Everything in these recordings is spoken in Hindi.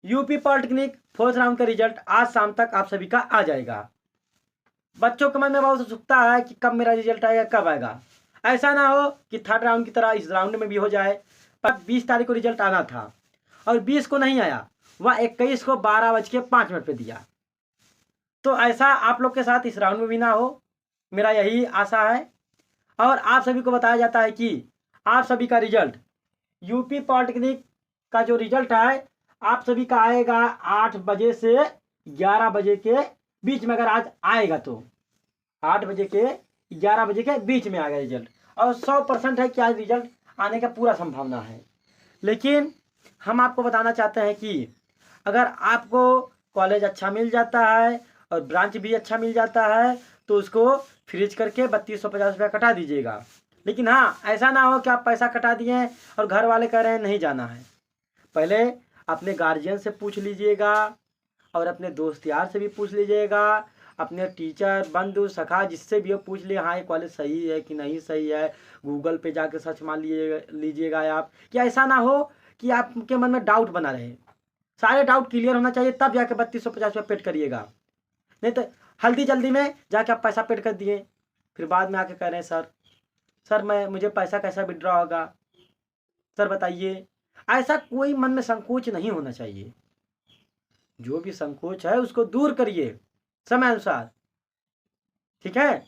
यूपी पॉलिटेक्निक फोर्थ राउंड का रिजल्ट आज शाम तक आप सभी का आ जाएगा। बच्चों के मन में बहुत उत्सुकता है कि कब मेरा रिजल्ट आएगा, कब आएगा। ऐसा ना हो कि थर्ड राउंड की तरह इस राउंड में भी हो जाए। पर 20 तारीख को रिजल्ट आना था और 20 को नहीं आया, वह 21 को 12:05 पे दिया। तो ऐसा आप लोग के साथ इस राउंड में भी ना हो, मेरा यही आशा है। और आप सभी को बताया जाता है कि आप सभी का रिजल्ट यूपी पॉलिटेक्निक का जो रिजल्ट है आप सभी का आएगा 8 बजे से 11 बजे के बीच में। अगर आज आएगा तो 8 बजे के 11 बजे के बीच में आएगा रिजल्ट। और 100% है कि आज रिजल्ट आने का पूरा संभावना है। लेकिन हम आपको बताना चाहते हैं कि अगर आपको कॉलेज अच्छा मिल जाता है और ब्रांच भी अच्छा मिल जाता है तो उसको फ्रीज करके 3250 रुपया कटा दीजिएगा। लेकिन हाँ, ऐसा ना हो कि आप पैसा कटा दिए और घर वाले कह रहे हैं नहीं जाना है। पहले अपने गार्जियन से पूछ लीजिएगा और अपने दोस्त यार से भी पूछ लीजिएगा, अपने टीचर बंधु सखा जिससे भी हो पूछ लिए, हाँ ये कॉलेज सही है कि नहीं सही है। गूगल पे जाके सर्च मार लीजिएगा आप, कि ऐसा ना हो कि आपके मन में डाउट बना रहे। सारे डाउट क्लियर होना चाहिए तब जाके 3250 रुपये पेड करिएगा। नहीं तो हल्दी जल्दी में जाके आप पैसा पेड कर दिए, फिर बाद में आके कह रहे हैं सर मुझे पैसा कैसा विड्रॉ होगा, सर बताइए। ऐसा कोई मन में संकोच नहीं होना चाहिए। जो भी संकोच है उसको दूर करिए समय अनुसार, ठीक है।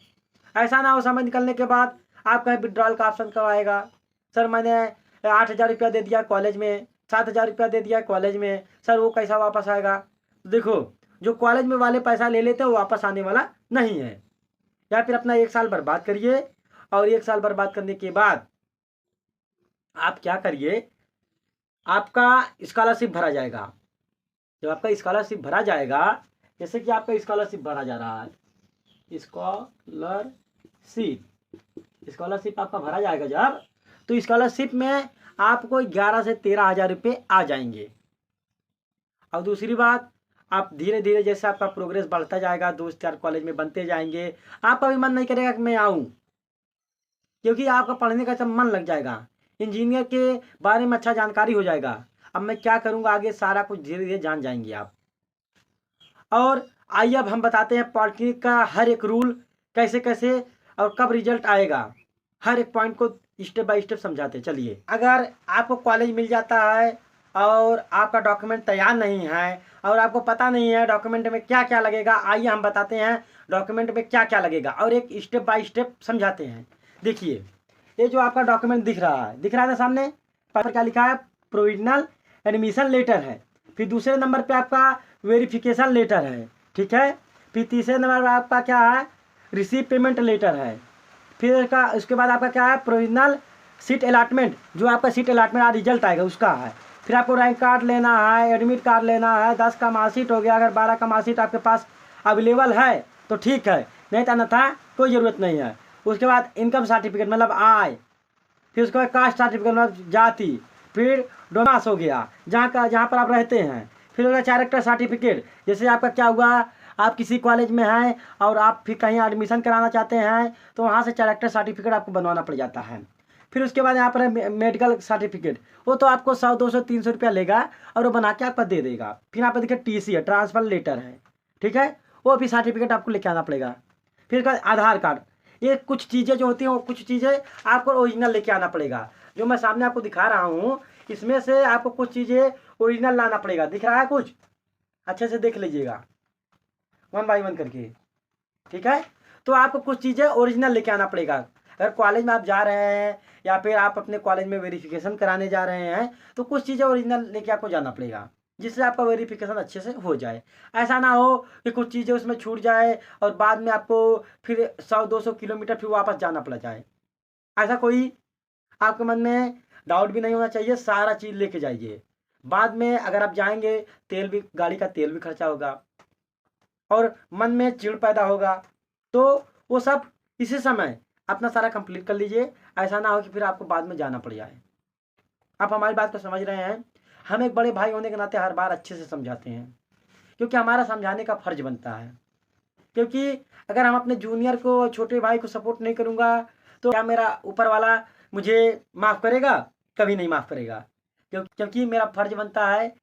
ऐसा ना हो समय निकलने के बाद आपका विड्रॉल का ऑप्शन कब आएगा। सर मैंने 8,000 रुपया दे दिया कॉलेज में, 7,000 रुपया दे दिया कॉलेज में, सर वो कैसा वापस आएगा। देखो, जो कॉलेज में वाले पैसा ले लेते हैं वो वापस आने वाला नहीं है। या फिर अपना 1 साल बर्बाद करिए और 1 साल बर्बाद करने के बाद आप क्या करिए, आपका स्कॉलरशिप भरा जाएगा। जब आपका स्कॉलरशिप भरा जाएगा, जैसे कि आपका स्कॉलरशिप भरा जा रहा है, स्कॉलरशिप आपका भरा जाएगा जब, तो स्कॉलरशिप में आपको 11 से 13,000 रुपये आ जाएंगे। और दूसरी बात, आप धीरे धीरे जैसे आपका प्रोग्रेस बढ़ता जाएगा, दोस्त यार कॉलेज में बनते जाएंगे, आपका भी मन नहीं करेगा कि मैं आऊँ, क्योंकि आपका पढ़ने का जब मन लग जाएगा, इंजीनियर के बारे में अच्छा जानकारी हो जाएगा, अब मैं क्या करूँगा आगे सारा कुछ धीरे धीरे जान जाएंगे आप। और आइए अब हम बताते हैं पॉलिटेक्निक का हर एक रूल कैसे कैसे और कब रिजल्ट आएगा, हर एक पॉइंट को स्टेप बाय स्टेप समझाते। चलिए, अगर आपको कॉलेज मिल जाता है और आपका डॉक्यूमेंट तैयार नहीं है और आपको पता नहीं है डॉक्यूमेंट में क्या क्या लगेगा, आइए हम बताते हैं डॉक्यूमेंट में क्या क्या लगेगा और एक स्टेप बाय स्टेप समझाते हैं। देखिए, ये जो आपका डॉक्यूमेंट दिख रहा है ना सामने, पर क्या लिखा है, प्रोविजनल एडमिशन लेटर है। फिर दूसरे नंबर पे आपका वेरिफिकेशन लेटर है, ठीक है। फिर तीसरे नंबर पर आपका क्या है, रिसीव पेमेंट लेटर है। फिर का उसके बाद आपका क्या है, प्रोविजनल सीट अलॉटमेंट, जो आपका सीट अलॉटमेंट आज रिजल्ट आएगा उसका है। फिर आपको रैंक कार्ड लेना है, एडमिट कार्ड लेना है, 10 का मार्कशीट हो गया, अगर 12 का मार्कशीट आपके पास अवेलेबल है तो ठीक है, नहीं तो अन्यथा कोई ज़रूरत नहीं है। उसके बाद इनकम सर्टिफिकेट मतलब आय, फिर उसके बाद कास्ट सर्टिफिकेट मतलब जाति, फिर डोमास हो गया जहाँ पर आप रहते हैं। फिर होगा कैरेक्टर सर्टिफिकेट, जैसे आपका क्या हुआ, आप किसी कॉलेज में हैं और आप फिर कहीं एडमिशन कराना चाहते हैं तो वहाँ से कैरेक्टर सर्टिफिकेट आपको बनवाना पड़ जाता है। फिर उसके बाद यहाँ पर है मेडिकल सर्टिफिकेट, वो तो आपको 100 200 300 रुपया लेगा और वो बना के आपको दे देगा। फिर यहाँ पर देखिए TC है, ट्रांसफर लेटर है, ठीक है, वो भी सर्टिफिकेट आपको लेके आना पड़ेगा। फिर उसके बाद आधार कार्ड, ये कुछ चीज़ें जो होती हैं वो कुछ चीज़ें आपको ओरिजिनल लेके आना पड़ेगा। जो मैं सामने आपको दिखा रहा हूँ इसमें से आपको कुछ चीज़ें ओरिजिनल लाना पड़ेगा। दिख रहा है कुछ, अच्छे से देख लीजिएगा 1 बाय 1 करके, ठीक है। तो आपको कुछ चीज़ें ओरिजिनल लेके आना पड़ेगा। अगर कॉलेज में आप जा रहे हैं या फिर आप अपने कॉलेज में वेरिफिकेशन कराने जा रहे हैं तो कुछ चीज़ें ओरिजिनल लेके आपको जाना पड़ेगा, जिससे आपका वेरिफिकेशन अच्छे से हो जाए। ऐसा ना हो कि कुछ चीज़ें उसमें छूट जाए और बाद में आपको फिर 100 200 किलोमीटर फिर वापस जाना पड़ जाए। ऐसा कोई आपके मन में डाउट भी नहीं होना चाहिए, सारा चीज़ लेके जाइए। बाद में अगर आप जाएंगे तेल भी, गाड़ी का तेल भी खर्चा होगा और मन में चिढ़ पैदा होगा, तो वो सब इसी समय अपना सारा कंप्लीट कर लीजिए। ऐसा ना हो कि फिर आपको बाद में जाना पड़ जाए। आप हमारी बात को समझ रहे हैं। हम एक बड़े भाई होने के नाते हर बार अच्छे से समझाते हैं, क्योंकि हमारा समझाने का फर्ज बनता है। क्योंकि अगर हम अपने जूनियर को, छोटे भाई को सपोर्ट नहीं करूँगा तो क्या मेरा ऊपर वाला मुझे माफ़ करेगा? कभी नहीं माफ़ करेगा। क्योंकि मेरा फर्ज बनता है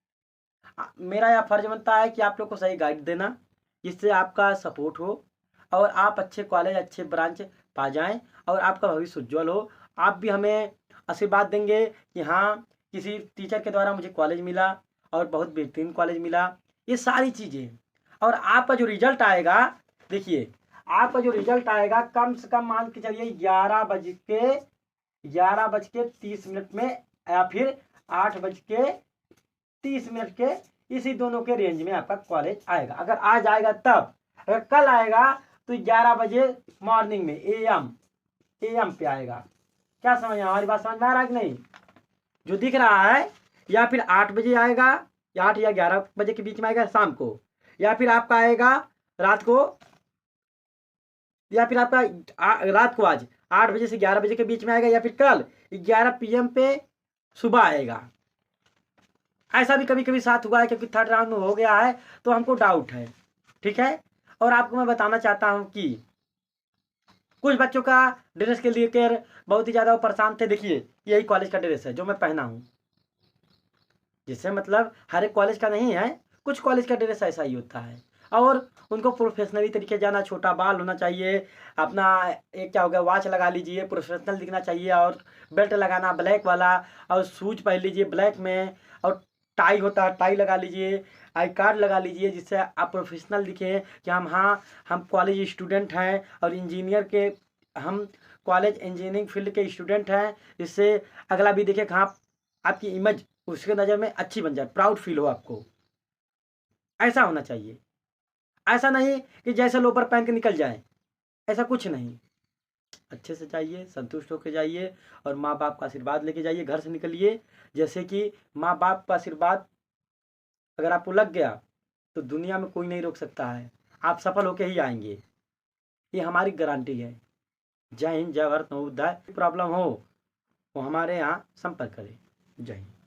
मेरा यह फर्ज बनता है कि आप लोग को सही गाइड देना, जिससे आपका सपोर्ट हो और आप अच्छे कॉलेज अच्छे ब्रांच पा जाएं और आपका भविष्य उज्ज्वल हो। आप भी हमें आशीर्वाद देंगे कि हाँ, किसी टीचर के द्वारा मुझे कॉलेज मिला और बहुत बेहतरीन कॉलेज मिला, ये सारी चीज़ें। और आपका जो रिजल्ट आएगा, देखिए आपका जो रिजल्ट आएगा कम से कम मान के चलिए 11:30 में या फिर 8:30 के, इसी दोनों के रेंज में आपका कॉलेज आएगा। अगर आज आएगा तब, अगर कल आएगा तो 11 बजे मॉर्निंग में एएम पे आएगा। क्या समझ में, हमारी बात समझ में आ रहा है कि नहीं? जो दिख रहा है, या फिर 8 बजे आएगा, या 8 या 11 बजे के बीच में आएगा शाम को, या फिर आपका आएगा रात को, या फिर आपका रात को आज 8 बजे से 11 बजे के बीच में आएगा, या फिर कल 11 PM पे सुबह आएगा। ऐसा भी कभी कभी साथ हुआ है, क्योंकि थर्ड राउंड में हो गया है तो हमको डाउट है, ठीक है। और आपको मैं बताना चाहता हूं कि कुछ बच्चों का ड्रेस के लेकर बहुत ही ज़्यादा परेशान थे। देखिए यही कॉलेज का ड्रेस है जो मैं पहना हूँ, जिससे मतलब हर एक कॉलेज का नहीं है, कुछ कॉलेज का ड्रेस ऐसा ही होता है। और उनको प्रोफेशनली तरीके जाना, छोटा बाल होना चाहिए, अपना एक क्या हो गया वॉच लगा लीजिए, प्रोफेशनल दिखना चाहिए, और बेल्ट लगाना ब्लैक वाला, और शूज पहन लीजिए ब्लैक में, और टाई होता है टाई लगा लीजिए, आई कार्ड लगा लीजिए, जिससे आप प्रोफेशनल दिखें कि हम कॉलेज स्टूडेंट हैं और इंजीनियर के, हम कॉलेज इंजीनियरिंग फील्ड के स्टूडेंट हैं, जिससे अगला भी देखे कि हाँ आपकी इमेज उसके नज़र में अच्छी बन जाए, प्राउड फील हो आपको। ऐसा होना चाहिए, ऐसा नहीं कि जैसे लोपर पहन के निकल जाए, ऐसा कुछ नहीं। अच्छे से जाइए, संतुष्ट होकर जाइए, और माँ बाप का आशीर्वाद लेके जाइए, घर से निकलिए। जैसे कि माँ बाप का आशीर्वाद अगर आपको लग गया तो दुनिया में कोई नहीं रोक सकता है, आप सफल होके ही आएंगे, ये हमारी गारंटी है। जय हिंद, जय भारत, नमोबुद्धाय। प्रॉब्लम हो वो हमारे यहाँ संपर्क करें। जय हिंद।